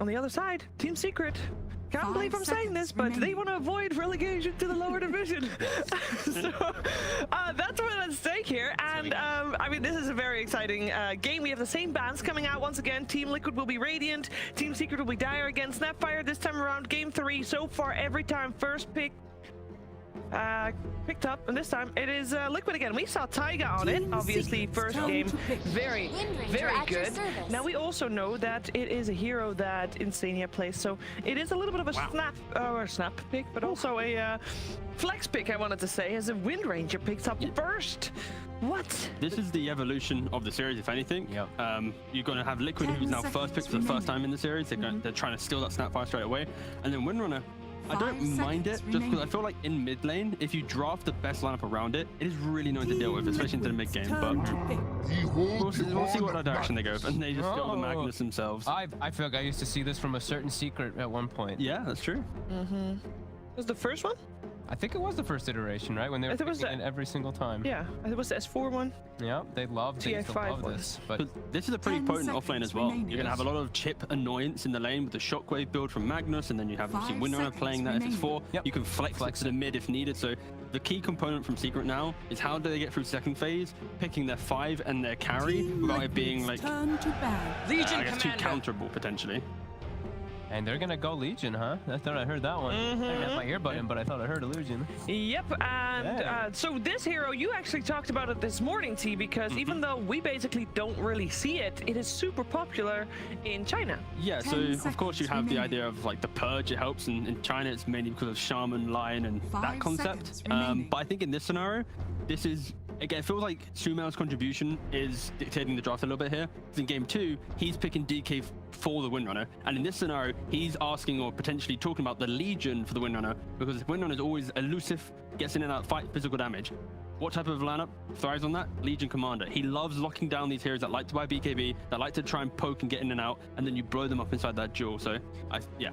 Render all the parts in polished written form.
on the other side, Team Secret. Can't believe I'm saying this, but they want to avoid relegation to the lower division. So that's what's at stake here. And I mean, this is a very exciting game. We have the same bands coming out once again. Team Liquid will be Radiant. Team Secret will be Dire against Snapfire. This time around, game 3. So far, every time first pick picked up, and this time it is Liquid again. We saw Taiga on it, obviously first game, very good. Now we also know that it is a hero that Insania plays, so it is a little bit of a snap pick, but also a flex pick, I wanted to say, as a Wind Ranger picks up first. What? This is the evolution of the series, if anything. You're going to have Liquid, who's now first pick for the first time in the series. They're trying to steal that Snapfire straight away, and then Windrunner. I don't mind it, just because I feel like in mid lane, if you draft the best lineup around it, it is really annoying to deal with, especially into the mid game. But we'll see what direction they go, and they just go the Magnus themselves. I feel like I used to see this from a certain Secret at one point. Yeah, that's true. Was the first one? I think it was the first iteration, right? When they were picking it every single time. Yeah, it was the S4 one. Yeah, they love this. But this is a pretty potent offlane as well. You're going to have a lot of chip annoyance in the lane with the shockwave build from Magnus, and then you have obviously Windrunner playing that if it's 4. You can flex to the mid if needed. So the key component from Secret now is how do they get through second phase, picking their 5 and their carry without it being like I guess too counterable potentially. And they're gonna go Legion, huh? I thought I heard that one. I got my earbud in, but I thought I heard a Legion. Yep, and so this hero, you actually talked about it this morning, T, because even though we basically don't really see it, it is super popular in China. Yeah, so of course you have the idea of like the purge, it helps, and in China it's mainly because of Shaman, Lion, and that concept. But I think in this scenario, this is, again, it feels like Sumail's contribution is dictating the draft a little bit here. In game 2, he's picking DK for the Windrunner, and in this scenario, he's asking or potentially talking about the Legion for the Windrunner, because Windrunner is always elusive, gets in and out, fight physical damage. What type of lineup thrives on that? Legion Commander. He loves locking down these heroes that like to buy BKB, that like to try and poke and get in and out, and then you blow them up inside that duel. So, yeah,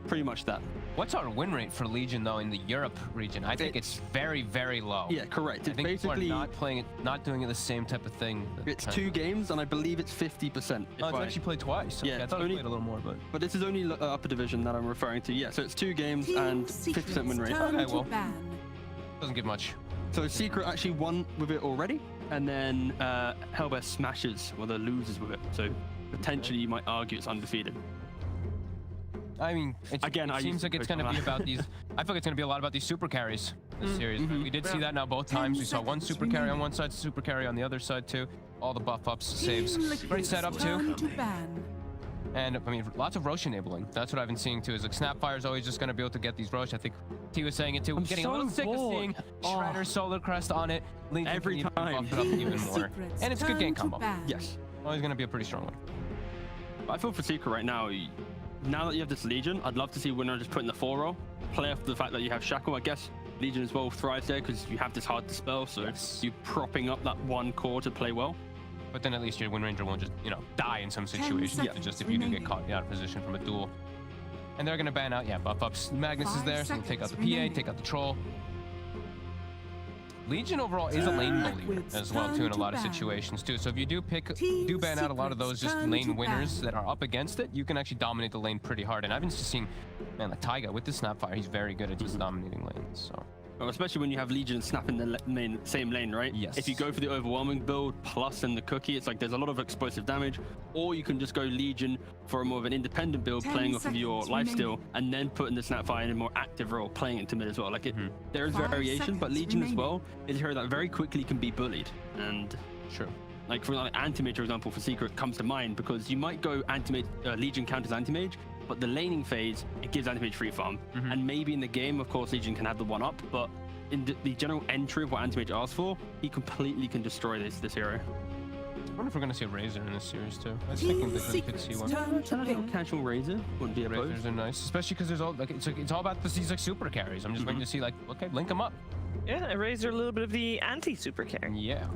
pretty much that. What's our win rate for Legion though in the Europe region? I think it's very, very low. Yeah, correct. I think basically people are not playing it, not doing it the same type of thing. It's 2 games, and I believe it's 50%. Oh, it's actually played twice. Okay, Yeah, I thought it played a little more, but this is only upper division that I'm referring to. Yeah, so it's 2 games and 50% win rate. Okay, well, doesn't give much. So Secret actually won with it already, and then Hellbear smashes, well, the losers with it. So potentially you might argue it's undefeated. I mean, it seems like it's going to be about these. I feel like it's going to be a lot about these super carries this series. We did see that now both times. We saw one super carry on one side, super carry on the other side too. All the buff ups, saves, great setup too. And I mean, lots of Roche enabling. That's what I've been seeing too. Is like Snapfire is always just going to be able to get these Roche. I think T was saying it too. I'm getting a little sick of seeing Shredder Solar Crest on it. Every time, buff it up even more. And it's a good game combo. Yes, always going to be a pretty strong one. But I feel for Secret right now. Now that you have this Legion, I'd love to see Winner just put in the 4 role, play off the fact that you have Shackle. I guess Legion as well thrives there because you have this hard dispel, so you're propping up that 1 core to play well. But then at least your Wind Ranger won't just, die in some situations. Just if you do get caught out of position from a duel. And they're going to ban out, buff ups. Magnus is there, so they'll take out the PA, take out the Troll. Legion overall is a lane believer as well too in a lot of situations too. So if you do ban out a lot of those just lane winners that are up against it, you can actually dominate the lane pretty hard. And I've been seeing, man, like Taiga with the Snapfire, he's very good at just dominating lanes. So. Well, especially when you have Legion snapping the same lane, right? Yes. If you go for the overwhelming build plus and the cookie, it's like there's a lot of explosive damage. Or you can just go Legion for a more of an independent build, playing off of your lifesteal, and then putting the Snapfire in a more active role, playing it to mid as well. Like there is variation, but Legion as well is a hero that very quickly can be bullied. And like for like Anti-Mage, for example, for Secret comes to mind because you might go Anti-Mage, Legion counters Anti-Mage, but the laning phase, it gives Anti-Mage free farm. And maybe in the game, of course, Legion can have the 1-up, but in the general entry of what Anti-Mage asks for, he completely can destroy this hero. I wonder if we're going to see a Razor in this series too. I was thinking that we could see one. A casual Razor wouldn't be opposed. Razors are nice, especially because there's all like it's all about these like super carries. I'm just waiting to see like, okay, link them up. Yeah, a Razor, a little bit of the anti-super carry. Yeah.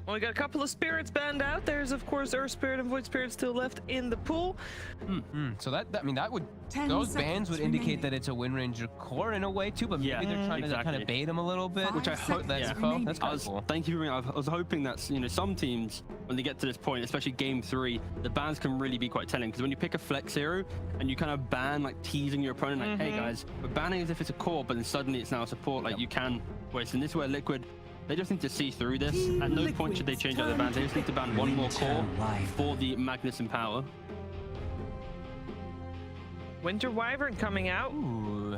Well, we got a couple of spirits banned out. There's, of course, Earth Spirit and Void Spirit still left in the pool. So I mean, that would, those bans would indicate that it's a Wind Ranger core in a way too, but maybe they're trying to kind of bait him a little bit. Which I hope that's kind of cool. Thank you for me. I was hoping that, you know, some teams, when they get to this point, especially game 3, the bans can really be quite telling, because when you pick a flex hero and you kind of ban, like teasing your opponent, like, hey guys, we're banning as if it's a core, but then suddenly it's now a support, like you can, whereas in this way, Liquid, they just need to see through this. At no point should they change out their bans. They just need to ban one more core for the Magnus and power. Winter Wyvern coming out. Ooh.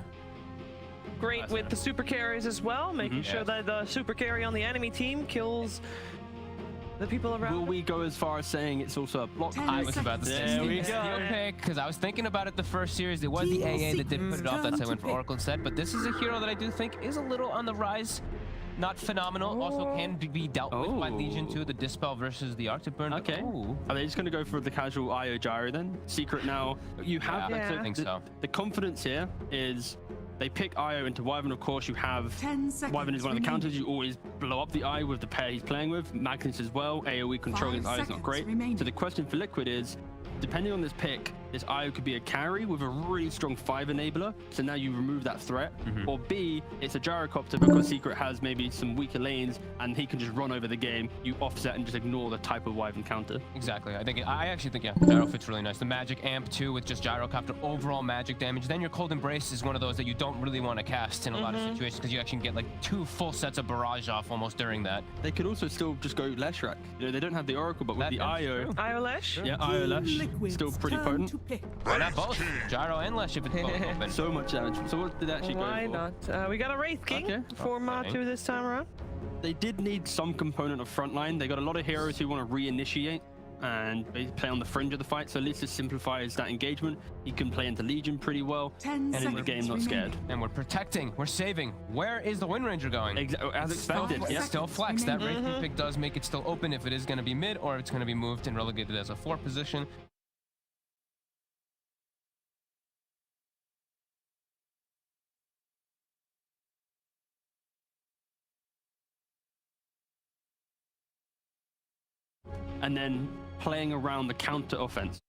Great with the super carries as well, making sure that the super carry on the enemy team kills the people around. Will we go as far as saying it's also a block? I was about to say steal pick, because I was thinking about it the first series. It was the AA that did put it off. That's why I went for Oracle instead. But this is a hero that I do think is a little on the rise. Not phenomenal. Also can be dealt with by Legion too. The Dispel versus the Arctic Burn. Okay. Are they just going to go for the casual IO gyro then? Secret now. You have I think so. The confidence here is they pick IO into Wyvern. Of course, you have Wyvern is one of the counters. You always blow up the eye with the pair he's playing with. Magnus as well. AoE control against IO is not great. So the question for Liquid is, depending on this pick, this IO could be a carry with a really strong 5 enabler, so now you remove that threat. Or B, it's a gyrocopter because Secret has maybe some weaker lanes and he can just run over the game. You offset and just ignore the type of Wyvern counter. Exactly. I actually think, gyro fits really nice. The magic amp too with just gyrocopter, overall magic damage. Then your Cold Embrace is one of those that you don't really want to cast in a lot of situations because you actually can get like 2 full sets of barrage off almost during that. They could also still just go Leshrac. You know, they don't have the Oracle, but with the IO. IO Lesh? Yeah, IO Lesh. Still pretty potent. Why not both? Gyro and Lesh if it's both open. So much damage. So what did they actually go for? Why not? We got a Wraith King for Matu this time around. They did need some component of frontline. They got a lot of heroes who want to reinitiate and play on the fringe of the fight, so at least this simplifies that engagement. He can play into Legion pretty well, and in the game not scared. And we're protecting, we're saving. Where is the Wind Ranger going? As expected. Still flex. That Wraith King pick does make it still open if it is going to be mid or it's going to be moved and relegated as a 4 position. And then playing around the counter offense.